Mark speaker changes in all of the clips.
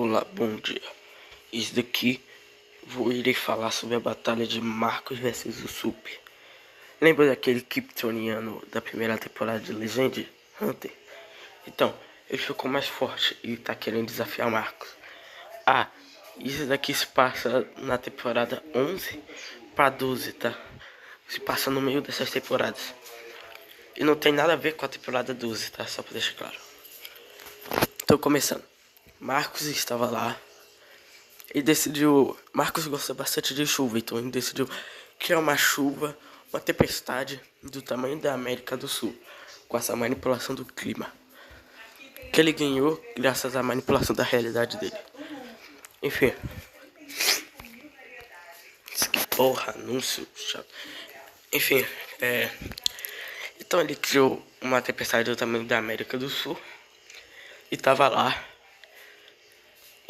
Speaker 1: Olá, bom dia. Isso daqui irei falar sobre a batalha de Marcos versus Usopp. Lembra daquele Kryptoniano da primeira temporada de Legend Hunter? Então, ele ficou mais forte e tá querendo desafiar Marcos. Isso daqui se passa na temporada 11 para 12, tá? Se passa no meio dessas temporadas. E não tem nada a ver com a temporada 12, tá? Só pra deixar claro. Tô começando. Marcos estava lá. E decidiu. Marcos gosta bastante de chuva, então ele decidiu criar uma chuva, uma tempestade do tamanho da América do Sul, com essa manipulação do clima. Que ele ganhou graças à manipulação da realidade dele. Enfim. Que porra, anúncio chato. Enfim, então ele criou uma tempestade do tamanho da América do Sul. E tava lá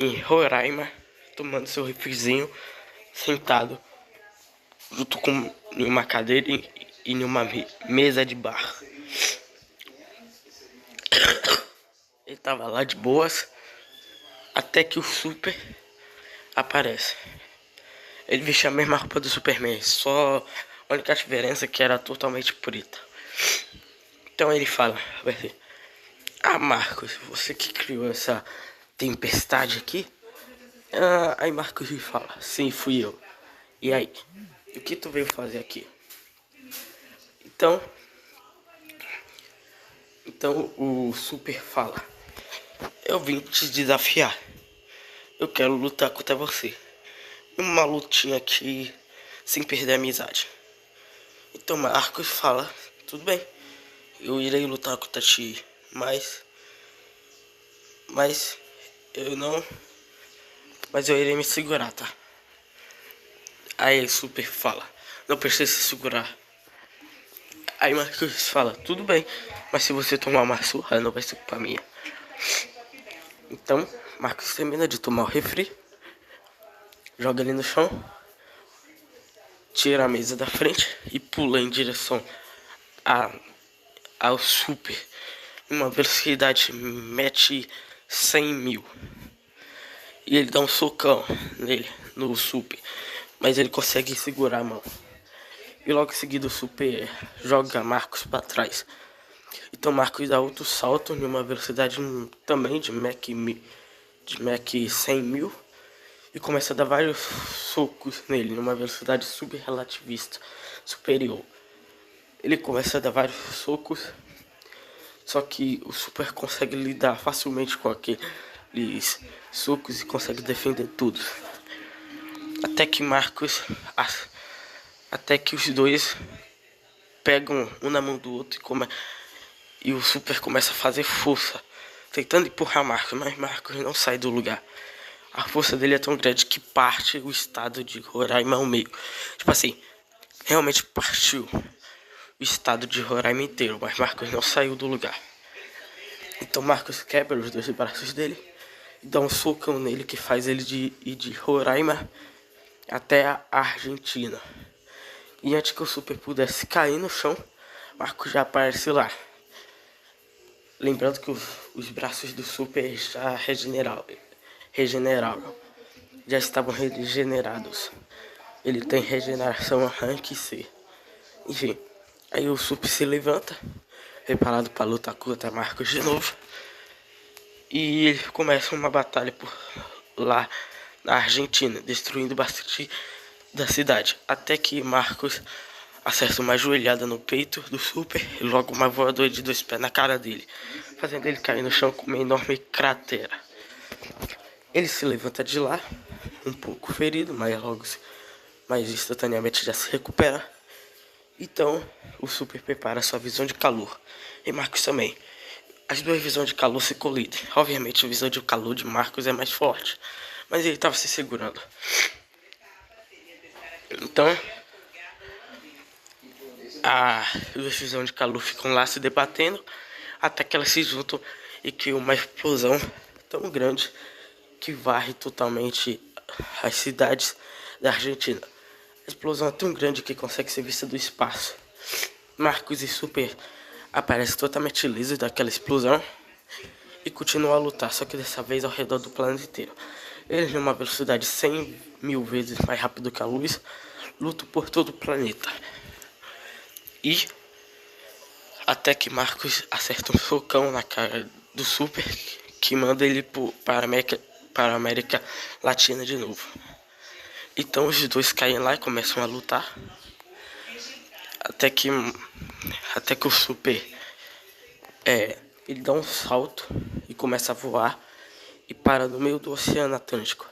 Speaker 1: em Roraima, tomando seu refrizinho, sentado junto com uma cadeira e numa mesa de bar. Ele tava lá de boas, até que o Super aparece. Ele vestia a mesma roupa do Superman, só a única diferença é que era totalmente preta. Então ele fala, Marcos, você que criou essa tempestade aqui? Aí Marcos me fala, sim, fui eu. E aí, o que tu veio fazer aqui? Então o Super fala, eu vim te desafiar. Eu quero lutar contra você. Uma lutinha aqui sem perder a amizade. Então Marcos fala, tudo bem, eu irei lutar contra ti, mas eu irei me segurar, tá? Aí Super fala, não precisa se segurar. Aí Marcos fala, tudo bem, mas se você tomar uma surra, não vai ser culpa minha. Então Marcos termina de tomar o refri, joga ele no chão, tira a mesa da frente e pula em direção ao Super. Uma velocidade mete 100 mil. E ele dá um socão nele, no Super. Mas ele consegue segurar a mão. E logo em seguida o Super joga Marcos para trás. Então Marcos dá outro salto em uma velocidade também de Mach 100 mil. E começa a dar vários socos nele, numa velocidade super relativista superior. Ele começa a dar vários socos, só que o Super consegue lidar facilmente com aqueles socos e consegue defender tudo. Até que os dois pegam um na mão do outro e o Super começa a fazer força, tentando empurrar Marcos, mas Marcos não sai do lugar. A força dele é tão grande que parte o estado de Roraima ao meio. Tipo assim, realmente partiu o estado de Roraima inteiro, mas Marcos não saiu do lugar. Então Marcos quebra os dois braços dele e dá um socão nele que faz ele ir de Roraima até a Argentina. E antes que o Super pudesse cair no chão, Marcos já aparece lá. Lembrando que os braços do Super já regeneraram. Já estavam regenerados. Ele tem regeneração rank C. Enfim, aí o Super se levanta, preparado para lutar contra Marcos de novo. E ele começa uma batalha por lá na Argentina, destruindo bastante da cidade. Até que Marcos acerta uma joelhada no peito do Super e logo uma voadora de 2 pés na cara dele, fazendo ele cair no chão com uma enorme cratera. Ele se levanta de lá, um pouco ferido, mas instantaneamente já se recupera. Então o Super prepara sua visão de calor, e Marcos também. As duas visões de calor se colidem. Obviamente a visão de calor de Marcos é mais forte, mas ele estava se segurando. Então as duas visões de calor ficam lá se debatendo, até que elas se juntam e criam uma explosão tão grande que varre totalmente as cidades da Argentina. A explosão é tão grande que consegue ser vista do espaço. Marcos e Super aparecem totalmente lisos daquela explosão e continua a lutar, só que dessa vez ao redor do planeta inteiro. Eles, numa velocidade 100.000 vezes mais rápido que a luz, lutam por todo o planeta. E até que Marcos acerta um socão na cara do Super, que manda ele para a América Latina de novo. Então os dois caem lá e começam a lutar. Até que o Super ele dá um salto e começa a voar e para no meio do Oceano Atlântico.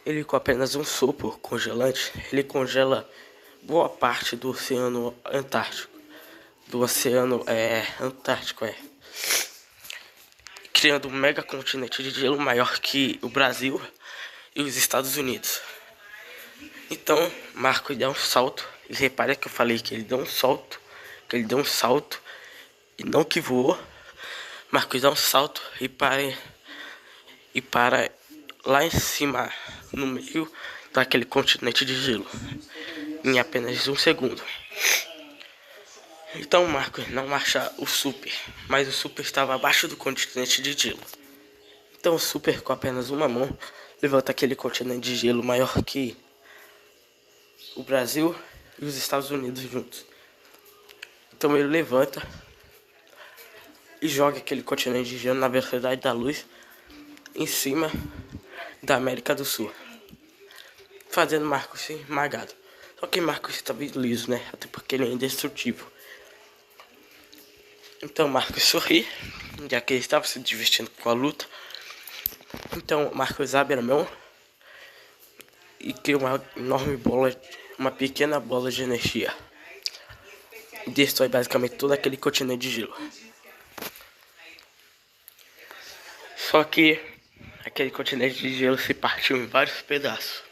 Speaker 1: Ele, com apenas um sopro congelante, ele congela boa parte do Oceano Antártico. Criando um mega continente de gelo maior que o Brasil e os Estados Unidos. Então, Marcos dá um salto. E repara que eu falei que ele deu um salto. E não que voou. Marcos dá um salto e para lá em cima, no meio daquele continente de gelo, em apenas um segundo. Então Marcos não acha o Super, mas o Super estava abaixo do continente de gelo. Então o Super, com apenas uma mão, levanta aquele continente de gelo maior que o Brasil e os Estados Unidos juntos. Então ele levanta e joga aquele continente de gelo na velocidade da luz em cima da América do Sul, fazendo Marcos ser esmagado. Só que Marcos estava liso, né? Até porque ele é indestrutível. Então Marcos sorri, já que ele estava se divertindo com a luta. Então Marcos abre a mão e cria uma enorme bola, uma pequena bola de energia. E destrói basicamente todo aquele continente de gelo. Só que aquele continente de gelo se partiu em vários pedaços.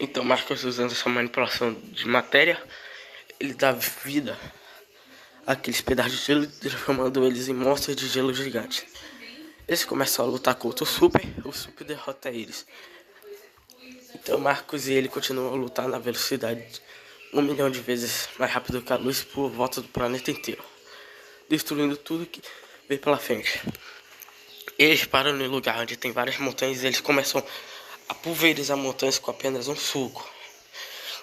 Speaker 1: Então Marcos, usando essa manipulação de matéria, ele dá vida àqueles pedaços de gelo, transformando eles em monstros de gelo gigantes. Eles começam a lutar contra o Super derrota eles. Então Marcos e ele continuam a lutar na velocidade de 1 milhão de vezes mais rápido que a luz por volta do planeta inteiro, destruindo tudo que vem pela frente. Eles param no lugar onde tem várias montanhas e eles começam a pulverizar montanhas com apenas um soco.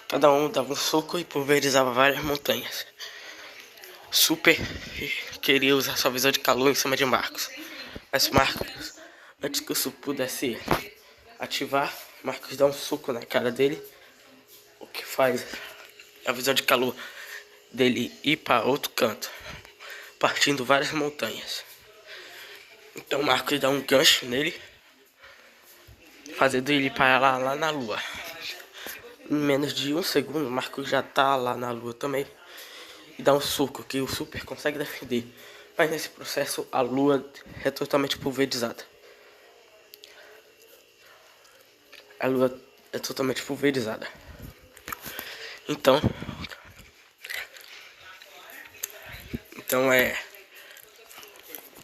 Speaker 1: Cada um dava um soco e pulverizava várias montanhas. Super queria usar sua visão de calor em cima de Marcos. Mas Marcos, antes que o Super pudesse ativar, Marcos dá um soco na cara dele, o que faz a visão de calor dele ir para outro canto, partindo várias montanhas. Então Marcos dá um gancho nele, fazendo ele parar lá na Lua. Em menos de um segundo, Marcos já tá lá na Lua também. E dá um soco que o Super consegue defender. Mas nesse processo a Lua é totalmente pulverizada. A Lua é totalmente pulverizada. Então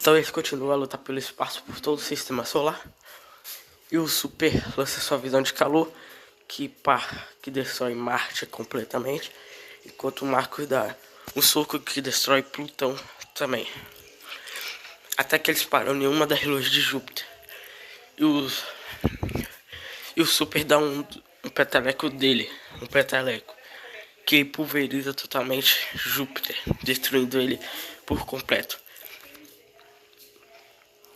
Speaker 1: eles continuam a lutar pelo espaço por todo o sistema solar. E o Super lança sua visão de calor que destrói Marte completamente. Enquanto o Marcos dá um soco que destrói Plutão também. Até que eles param em uma das luas de Júpiter. E o Super dá um peteleco dele. Um peteleco que pulveriza totalmente Júpiter, destruindo ele por completo.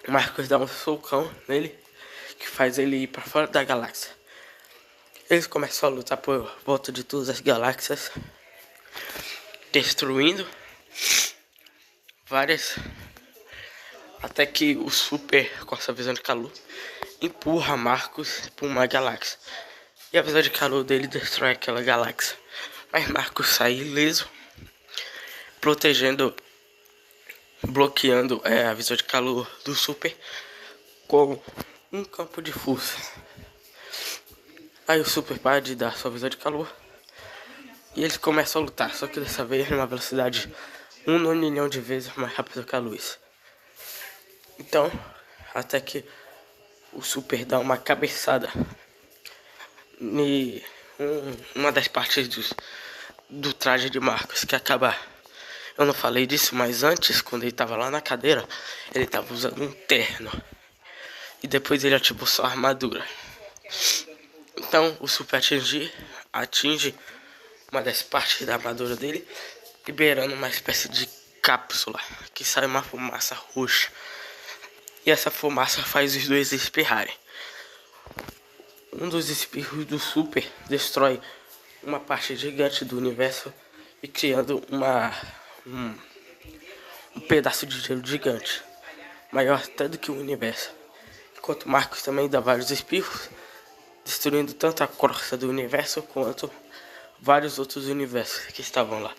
Speaker 1: Marcos dá um socão nele, que faz ele ir para fora da galáxia. Eles começam a lutar por volta de todas as galáxias, destruindo várias, até que o Super, com essa visão de calor, empurra Marcos para uma galáxia. E a visão de calor dele destrói aquela galáxia. Mas Marcos sai ileso, bloqueando a visão de calor do Super com um campo de força. Aí o Super para de dar sua visão de calor e eles começam a lutar, só que dessa vez numa velocidade 1 milhão de vezes mais rápido que a luz. Então, até que o Super dá uma cabeçada em uma das partes do traje de Marcos, que acaba Eu não falei disso, mas antes, quando ele tava lá na cadeira, ele tava usando um terno. E depois ele ativou sua armadura. Então o Super atinge uma das partes da armadura dele, liberando uma espécie de cápsula que sai uma fumaça roxa. E essa fumaça faz os dois espirrarem. Um dos espirros do Super destrói uma parte gigante do universo e criando um pedaço de gelo gigante, maior até do que o universo. Enquanto Marcos também dá vários espirros, destruindo tanto a crosta do universo quanto vários outros universos que estavam lá.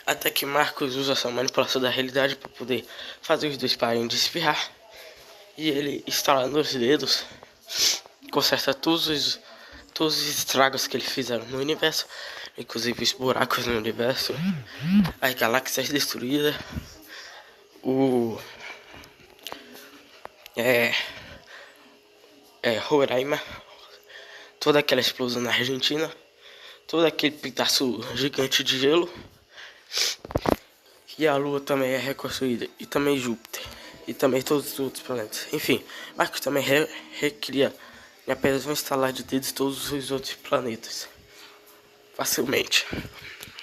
Speaker 1: Até que Marcos usa sua manipulação da realidade para poder fazer os dois parem de espirrar. E ele estala nos dedos, conserta todos os estragos que eles fizeram no universo, inclusive os buracos no universo, as galáxias destruídas, Roraima, toda aquela explosão na Argentina, todo aquele pedaço gigante de gelo, e a Lua também é reconstruída, e também Júpiter, e também todos os outros planetas. Enfim, Marcos também recria em apenas um estalar de dedos todos os outros planetas facilmente.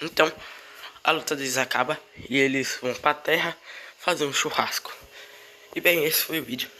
Speaker 1: Então a luta deles acaba e eles vão pra Terra fazer um churrasco. E bem, esse foi o vídeo.